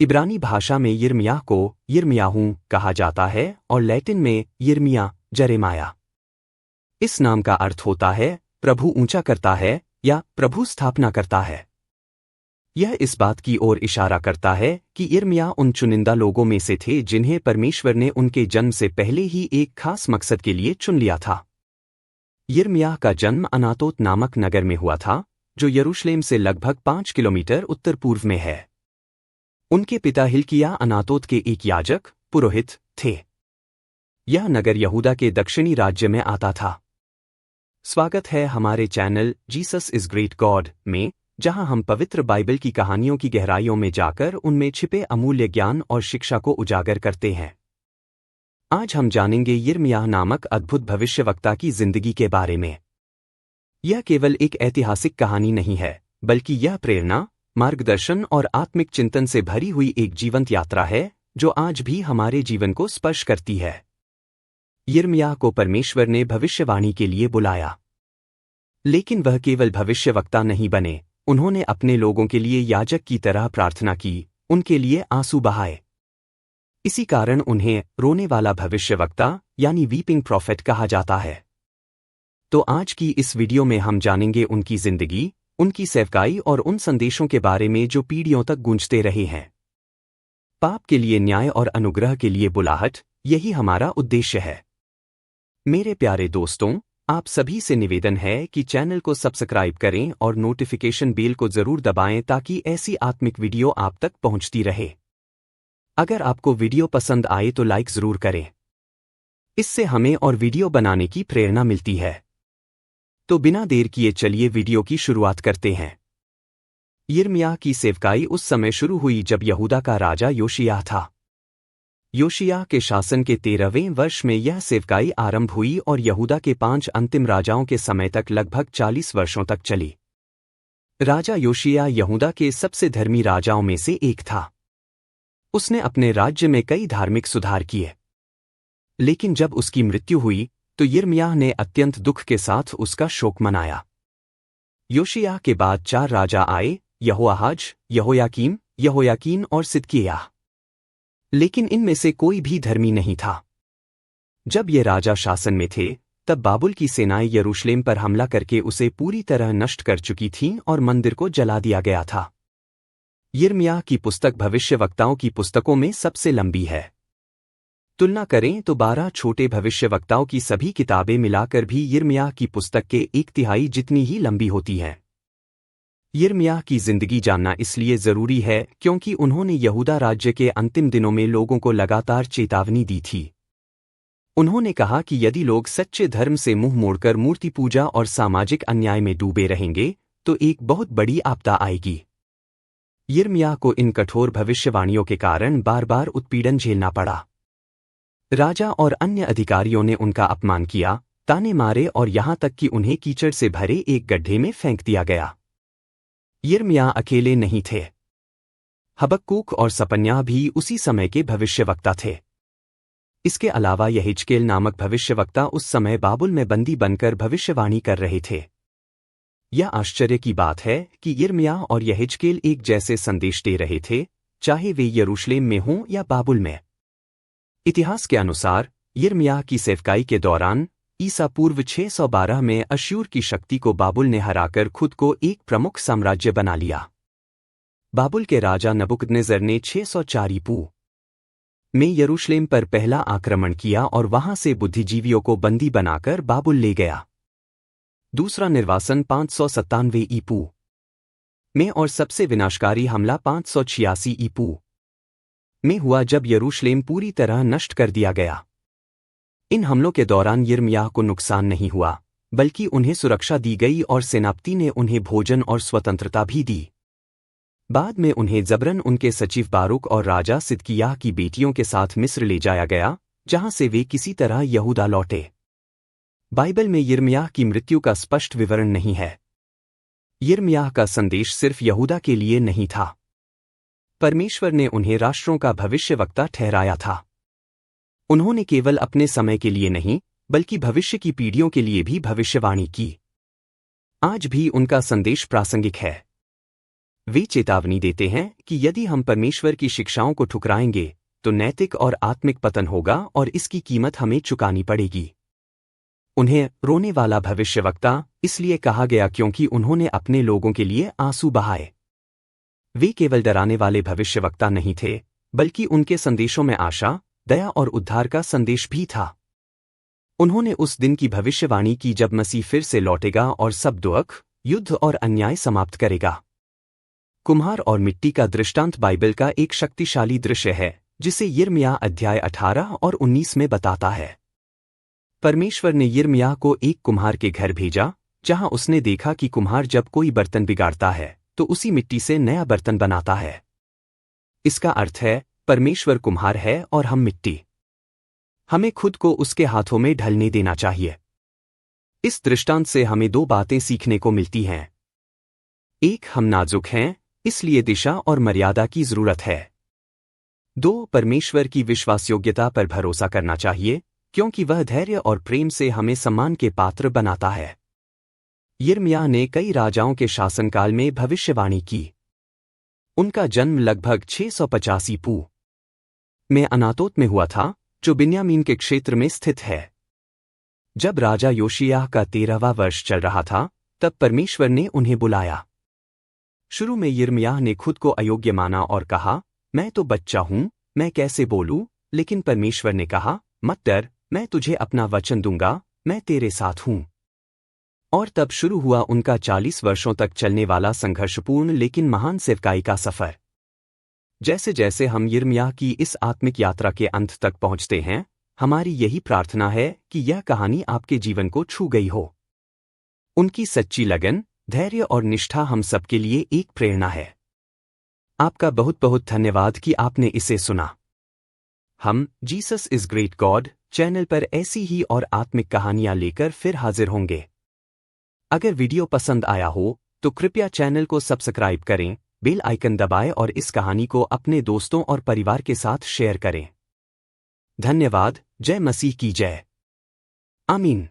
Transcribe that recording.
इब्रानी भाषा में यिर्मयाह को यिर्मयाहू कहा जाता है और लैटिन में यिर्मिया जरेमाया। इस नाम का अर्थ होता है प्रभु ऊंचा करता है या प्रभु स्थापना करता है। यह इस बात की ओर इशारा करता है कि यिर्मयाह उन चुनिंदा लोगों में से थे जिन्हें परमेश्वर ने उनके जन्म से पहले ही एक खास मकसद के लिए चुन लिया था। यिर्मयाह का जन्म अनातोत नामक नगर में हुआ था, जो यरूशलेम से लगभग 5 किलोमीटर उत्तर पूर्व में है। उनके पिता हिल्किय्याह अनातोत के एक याजक पुरोहित थे। यह नगर यहूदा के दक्षिणी राज्य में आता था। स्वागत है हमारे channel Jesus is great God में, जहां हम पवित्र बाइबल की कहानियों की गहराइयों में जाकर उनमें छिपे अमूल्य ज्ञान और शिक्षा को उजागर करते हैं। आज हम जानेंगे यिर्मयाह नामक अद्भुत भविष्यवक्ता की जिंदगी के बारे में। यह केवल एक ऐतिहासिक कहानी नहीं है, बल्कि यह प्रेरणा, मार्गदर्शन और आत्मिक चिंतन से भरी हुई एक जीवंत यात्रा है जो आज भी हमारे जीवन को स्पर्श करती है। यिर्मयाह को परमेश्वर ने भविष्यवाणी के लिए बुलाया, लेकिन वह केवल भविष्यवक्ता नहीं बने। उन्होंने अपने लोगों के लिए याजक की तरह प्रार्थना की, उनके लिए आंसू बहाए। इसी कारण उन्हें रोने वाला भविष्यवक्ता यानी वीपिंग प्रॉफेट कहा जाता है। तो आज की इस वीडियो में हम जानेंगे उनकी जिंदगी, उनकी सेवकाई और उन संदेशों के बारे में जो पीढ़ियों तक गूंजते रहे हैं। पाप के लिए न्याय और अनुग्रह के लिए बुलाहट, यही हमारा उद्देश्य है। मेरे प्यारे दोस्तों, आप सभी से निवेदन है कि चैनल को सब्सक्राइब करें और नोटिफिकेशन बेल को जरूर दबाएं ताकि ऐसी आत्मिक वीडियो आप तक पहुंचती रहे। अगर आपको वीडियो पसंद आए तो लाइक जरूर करें। इससे हमें और वीडियो बनाने की प्रेरणा मिलती है। तो बिना देर किए चलिए वीडियो की शुरुआत करते हैं। यिर्मयाह की सेवकाई उस समय शुरू हुई जब यहूदा का राजा योशिय्याह था। योशिय्याह के शासन के 13वें वर्ष में यह सेवकाई आरंभ हुई और यहूदा के 5 अंतिम राजाओं के समय तक लगभग 40 वर्षों तक चली। राजा योशिय्याह यहूदा के सबसे धर्मी राजाओं में से एक था। उसने अपने राज्य में कई धार्मिक सुधार किए। लेकिन जब उसकी मृत्यु हुई तो यिर्मयाह ने अत्यंत दुख के साथ उसका शोक मनाया। योशिय्याह के बाद 4 राजा आए, यहोआहाज, यहोयाकीम, यहोयाकीन और सिदकिय्याह। लेकिन इनमें से कोई भी धर्मी नहीं था। जब ये राजा शासन में थे, तब बाबुल की सेनाएं यरूशलेम पर हमला करके उसे पूरी तरह नष्ट कर चुकी थीं और मंदिर को जला दिया गया था। यिर्मयाह की पुस्तक भविष्यवक्ताओं की पुस्तकों में सबसे लंबी है। तुलना करें तो 12 छोटे भविष्यवक्ताओं की सभी किताबें मिलाकर भी यिर्मयाह की पुस्तक के 1/3 जितनी ही लंबी होती हैं। यिर्मयाह की जिंदगी जानना इसलिए जरूरी है क्योंकि उन्होंने यहूदा राज्य के अंतिम दिनों में लोगों को लगातार चेतावनी दी थी। उन्होंने कहा कि यदि लोग सच्चे धर्म से मुंह मोड़कर मूर्ति पूजा और सामाजिक अन्याय में डूबे रहेंगे तो एक बहुत बड़ी आपदा आएगी। यिर्मयाह को इन कठोर भविष्यवाणियों के कारण बार बार उत्पीड़न झेलना पड़ा। राजा और अन्य अधिकारियों ने उनका अपमान किया, ताने मारे और यहां तक कि उन्हें कीचड़ से भरे एक गड्ढे में फेंक दिया गया। यिर्मयाह अकेले नहीं थे। हबक्कूक और सपन्याह भी उसी समय के भविष्यवक्ता थे। इसके अलावा यहेजकेल नामक भविष्यवक्ता उस समय बाबुल में बंदी बनकर भविष्यवाणी कर रहे थे। यह आश्चर्य की बात है कि यिर्मयाह और यहेजकेल एक जैसे संदेश दे रहे थे, चाहे वे यरूशलेम में हों या बाबुल में। इतिहास के अनुसार यिर्मयाह की सेवकाई के दौरान ईसा पूर्व 612 में अश्शूर की शक्ति को बाबुल ने हराकर खुद को एक प्रमुख साम्राज्य बना लिया। बाबुल के राजा नबुकदनेस्सर ने 604 ईपू में यरूशलेम पर पहला आक्रमण किया और वहां से बुद्धिजीवियों को बंदी बनाकर बाबुल ले गया। दूसरा निर्वासन 597 ईपू में और सबसे विनाशकारी हमला 586 ईपू में हुआ जब यरूशलेम पूरी तरह नष्ट कर दिया गया। इन हमलों के दौरान यिर्मयाह को नुकसान नहीं हुआ, बल्कि उन्हें सुरक्षा दी गई और सेनापति ने उन्हें भोजन और स्वतंत्रता भी दी। बाद में उन्हें जबरन उनके सचिव बारूक और राजा सिदकिय्याह की बेटियों के साथ मिस्र ले जाया गया, जहां से वे किसी तरह यहूदा लौटे। बाइबल में यिर्मयाह की मृत्यु का स्पष्ट विवरण नहीं है। यिर्मयाह का संदेश सिर्फ यहूदा के लिए नहीं था। परमेश्वर ने उन्हें राष्ट्रों का भविष्यवक्ता ठहराया था। उन्होंने केवल अपने समय के लिए नहीं, बल्कि भविष्य की पीढ़ियों के लिए भी भविष्यवाणी की। आज भी उनका संदेश प्रासंगिक है। वे चेतावनी देते हैं कि यदि हम परमेश्वर की शिक्षाओं को ठुकराएंगे तो नैतिक और आत्मिक पतन होगा और इसकी कीमत हमें चुकानी पड़ेगी। उन्हें रोने वाला भविष्यवक्ता इसलिए कहा गया क्योंकि उन्होंने अपने लोगों के लिए आंसू बहाए। वे केवल डराने वाले भविष्यवक्ता नहीं थे, बल्कि उनके संदेशों में आशा, दया और उद्धार का संदेश भी था। उन्होंने उस दिन की भविष्यवाणी की जब मसीह फिर से लौटेगा और सब दुख, युद्ध और अन्याय समाप्त करेगा। कुम्हार और मिट्टी का दृष्टांत बाइबल का एक शक्तिशाली दृश्य है जिसे यिर्मयाह अध्याय 18 और 19 में बताता है। परमेश्वर ने यिर्मयाह को एक कुम्हार के घर भेजा, जहां उसने देखा कि कुम्हार जब कोई बर्तन बिगाड़ता है तो उसी मिट्टी से नया बर्तन बनाता है। इसका अर्थ है परमेश्वर कुम्हार है और हम मिट्टी। हमें खुद को उसके हाथों में ढलने देना चाहिए। इस दृष्टांत से हमें दो बातें सीखने को मिलती हैं। एक, हम नाजुक हैं, इसलिए दिशा और मर्यादा की जरूरत है। दो, परमेश्वर की विश्वासयोग्यता पर भरोसा करना चाहिए, क्योंकि वह धैर्य और प्रेम से हमें सम्मान के पात्र बनाता है। यिर्मयाह ने कई राजाओं के शासनकाल में भविष्यवाणी की। उनका जन्म लगभग 685 पू. में अनातोत में हुआ था, जो बिन्यामीन के क्षेत्र में स्थित है। जब राजा योशियाह का 13वां वर्ष चल रहा था, तब परमेश्वर ने उन्हें बुलाया। शुरू में यिर्मयाह ने खुद को अयोग्य माना और कहा, मैं तो बच्चा हूं, मैं कैसे बोलूं? लेकिन परमेश्वर ने कहा, मत डर, मैं तुझे अपना वचन दूंगा, मैं तेरे साथ हूं। और तब शुरू हुआ उनका 40 वर्षों तक चलने वाला संघर्षपूर्ण लेकिन महान सेवकाई का सफर। जैसे जैसे हम यिर्मयाह की इस आत्मिक यात्रा के अंत तक पहुंचते हैं, हमारी यही प्रार्थना है कि यह कहानी आपके जीवन को छू गई हो। उनकी सच्ची लगन, धैर्य और निष्ठा हम सबके लिए एक प्रेरणा है। आपका बहुत बहुत धन्यवाद कि आपने इसे सुना। हम Jesus is great God channel पर ऐसी ही और आत्मिक कहानियां लेकर फिर हाजिर होंगे। अगर वीडियो पसंद आया हो तो कृपया चैनल को सब्सक्राइब करें, बेल आइकन दबाएं और इस कहानी को अपने दोस्तों और परिवार के साथ शेयर करें। धन्यवाद। जय मसीह की जय। आमीन।